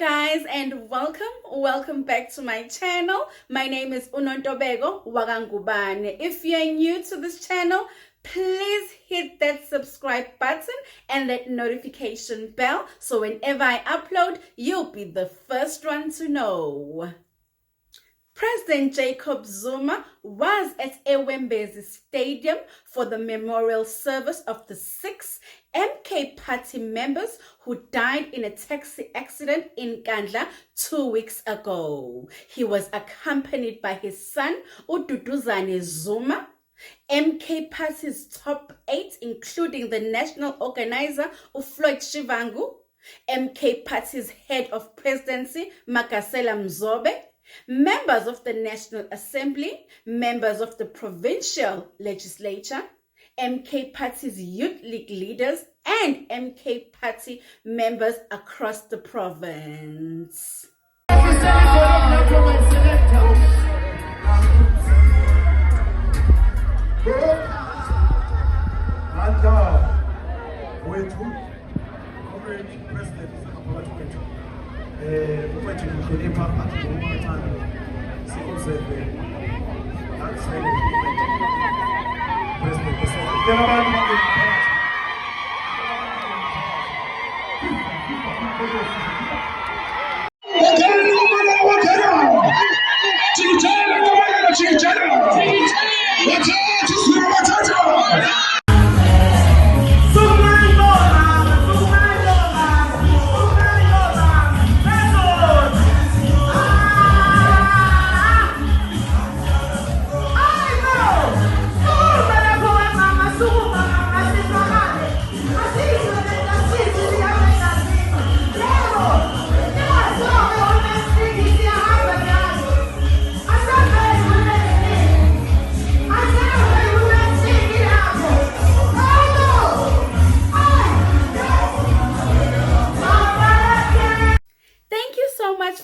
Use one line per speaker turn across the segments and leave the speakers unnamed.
guys, and welcome back to my channel. My name is Unontobeko Wakangubane. If you're new to this channel, please hit that subscribe button and that notification bell so whenever I upload, you'll be the first one to know. President Jacob Zuma was at Ewembezi Stadium for the memorial service of the 6 MK Party members who died in a taxi accident in Nkandla 2 weeks ago. He was accompanied by his son, Ududuzane Zuma, MK Party's top 8, including the national organizer, Floyd Shivambu, MK Party's head of presidency, Makasela Mzobe, members of the National Assembly, members of the provincial legislature, MK Party's youth league leaders, and MK Party members across the province.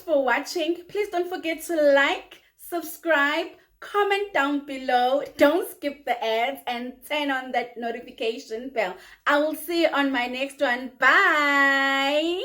For watching. Please don't forget to like, subscribe, comment down below, don't skip the ads, and turn on that notification bell. I will see you on my next one. Bye.